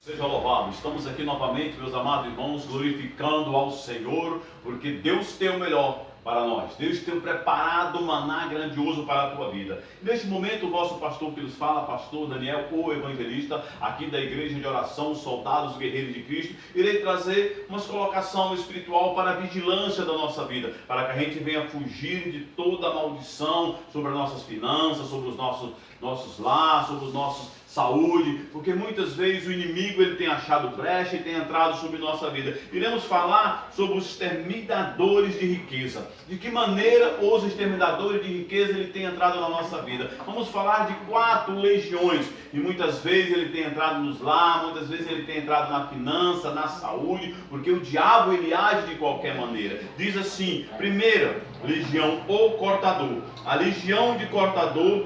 Seja louvado, estamos aqui novamente, meus amados irmãos, glorificando ao Senhor, porque Deus tem o melhor para nós. Deus tem preparado um maná grandioso para a tua vida. Neste momento, o vosso pastor que nos fala, pastor Daniel, o evangelista, aqui da Igreja de Oração, Soldados Guerreiros de Cristo, irei trazer uma colocação espiritual para a vigilância da nossa vida, para que a gente venha fugir de toda a maldição sobre as nossas finanças, sobre os nossos lares, sobre os nossos saúde, porque muitas vezes o inimigo ele tem achado brecha e tem entrado sobre nossa vida. Iremos falar sobre os exterminadores de riqueza. De que maneira os exterminadores de riqueza ele tem entrado na nossa vida. Vamos falar de 4 legiões. E muitas vezes ele tem entrado nos lares, muitas vezes ele tem entrado na finança, na saúde, porque o diabo ele age de qualquer maneira. Diz assim, primeira legião, o cortador. A legião de cortador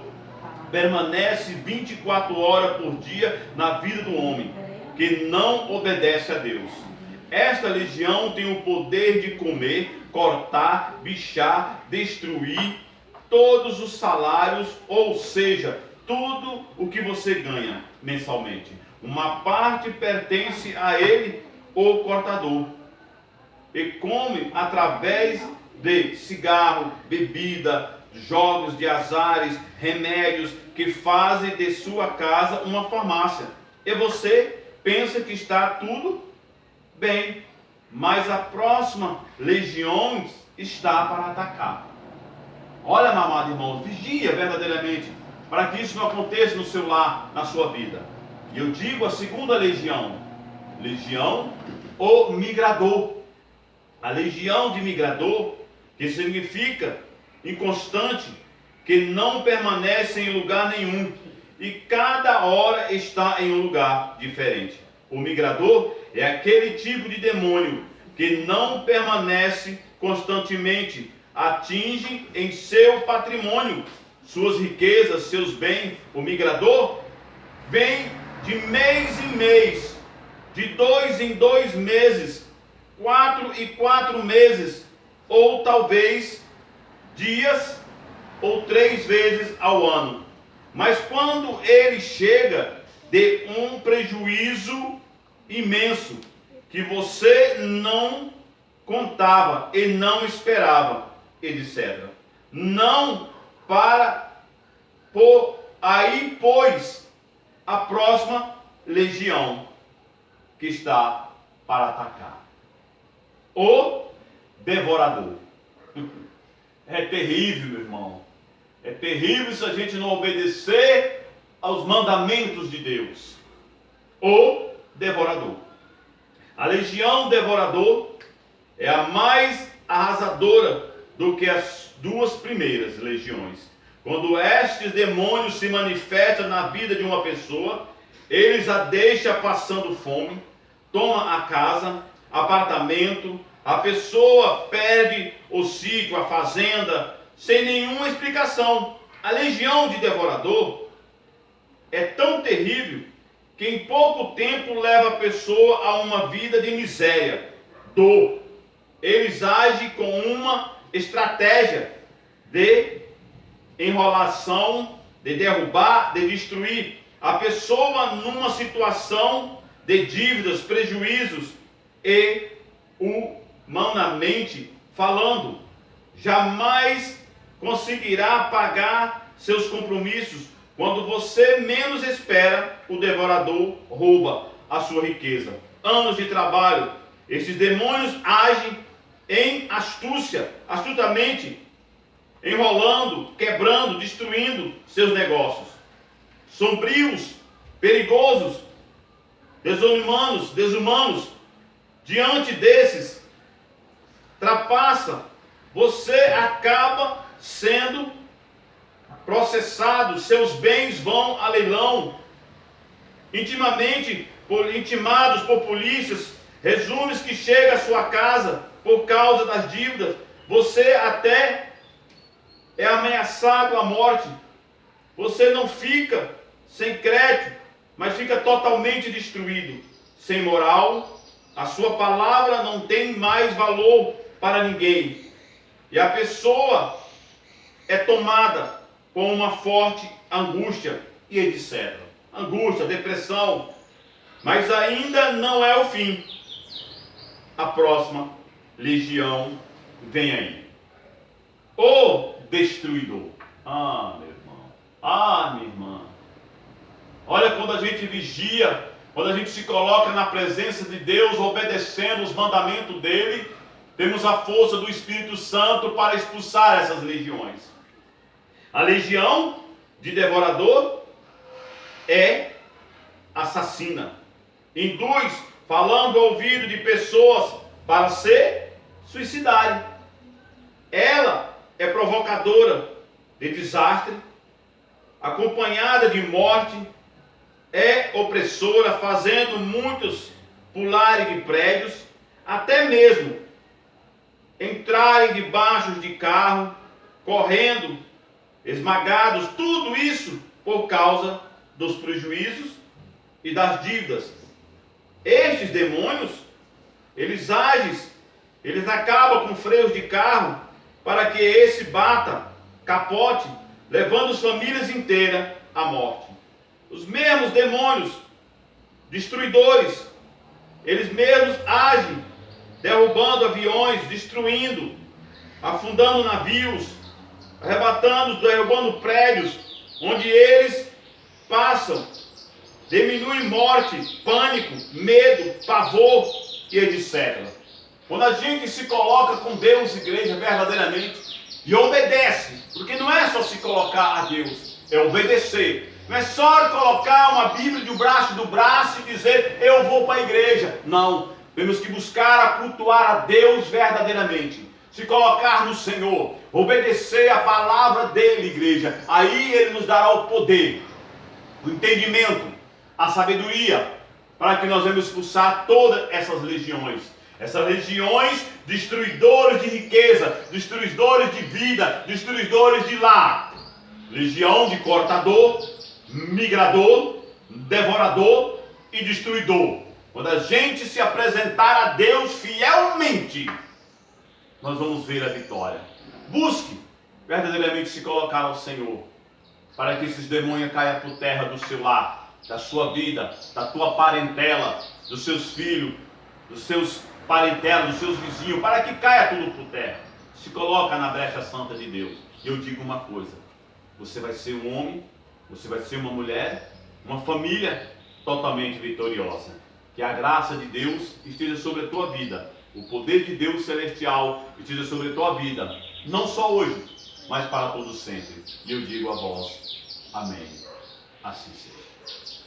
permanece 24 horas por dia na vida do homem, que não obedece a Deus. Esta legião tem o poder de comer, cortar, bichar, destruir todos os salários, ou seja, tudo o que você ganha mensalmente. Uma parte pertence a ele, o cortador, e come através de cigarro, bebida, jogos de azares, remédios que fazem de sua casa uma farmácia. E você pensa que está tudo bem, mas a próxima legião está para atacar. Olha, meu amado irmão, vigia verdadeiramente para que isso não aconteça no seu lar, na sua vida. E eu digo a segunda legião, o migrador. A legião de migrador, que significa inconstante, que não permanece em lugar nenhum e cada hora está em um lugar diferente. O migrador é aquele tipo de demônio que não permanece constantemente, atinge em seu patrimônio, suas riquezas, seus bens. O migrador vem de mês em mês, de 2 em 2 meses, 4 em 4 meses, ou talvez dias ou 3 vezes ao ano. Mas quando ele chega de um prejuízo imenso que você não contava e não esperava, etc. Não para por aí, pois a próxima legião que está para atacar. O devorador. É terrível, meu irmão. É terrível se a gente não obedecer aos mandamentos de Deus. O devorador. A legião devorador é a mais arrasadora do que as 2 primeiras legiões. Quando estes demônios se manifestam na vida de uma pessoa, eles a deixam passando fome, toma a casa, apartamento, a pessoa perde o sítio, a fazenda, sem nenhuma explicação. A legião de devorador é tão terrível que em pouco tempo leva a pessoa a uma vida de miséria, dor. Eles agem com uma estratégia de enrolação, de derrubar, de destruir a pessoa numa situação de dívidas, prejuízos e humanamente falando, jamais conseguirá pagar seus compromissos. Quando você menos espera, o devorador rouba a sua riqueza. Anos de trabalho, esses demônios agem em astúcia, astutamente, enrolando, quebrando, destruindo seus negócios. Sombrios, perigosos, desumanos. Diante desses, trapaça, você acaba sendo processado, seus bens vão a leilão, intimados por polícias, resumes que chega à sua casa por causa das dívidas, você até é ameaçado à morte, você não fica sem crédito, mas fica totalmente destruído, sem moral, a sua palavra não tem mais valor para ninguém, e a pessoa é tomada com uma forte angústia e etc. Angústia, depressão, Mas ainda não é o fim. A próxima legião vem aí. O destruidor. Ah, meu irmão. Ah, minha irmã. Olha, quando a gente vigia, quando a gente se coloca na presença de Deus, obedecendo os mandamentos dele, temos a força do Espírito Santo para expulsar essas legiões. A legião de devorador é assassina. Induz, falando ao ouvido de pessoas para se suicidarem. Ela é provocadora de desastre, acompanhada de morte, é opressora, fazendo muitos pularem de prédios, até mesmo entrarem debaixo de carro, correndo, esmagados, tudo isso por causa dos prejuízos e das dívidas. Estes demônios, eles agem, eles acabam com freios de carro para que esse bata, capote, levando as famílias inteiras à morte. Os mesmos demônios destruidores, eles mesmos agem, derrubando aviões, destruindo, afundando navios, arrebatando, derrubando prédios, onde eles passam. Diminui morte, pânico, medo, pavor e etc. Quando a gente se coloca com Deus, igreja, verdadeiramente, e obedece, porque não é só se colocar a Deus, é obedecer. Não é só colocar uma Bíblia debaixo do braço e dizer, eu vou para a igreja. Não, temos que buscar a cultuar a Deus verdadeiramente. Se colocar no Senhor, obedecer a palavra dele, igreja. Aí ele nos dará o poder, o entendimento, a sabedoria, para que nós vamos expulsar todas essas legiões. Essas legiões destruidores de riqueza, destruidores de vida, destruidores de lar. Legião de cortador, migrador, devorador e destruidor. Quando a gente se apresentar a Deus fielmente, nós vamos ver a vitória. Busque verdadeiramente se colocar ao Senhor, para que esses demônios caiam por terra do seu lar, da sua vida, da tua parentela, dos seus filhos, dos seus parentelas, dos seus vizinhos, para que caia tudo por terra. Se coloca na brecha santa de Deus. E eu digo uma coisa, você vai ser um homem, você vai ser uma mulher, uma família totalmente vitoriosa. Que a graça de Deus esteja sobre a tua vida. O poder de Deus celestial esteja sobre a tua vida. Não só hoje, mas para todo sempre. E eu digo a vós, amém. Assim seja.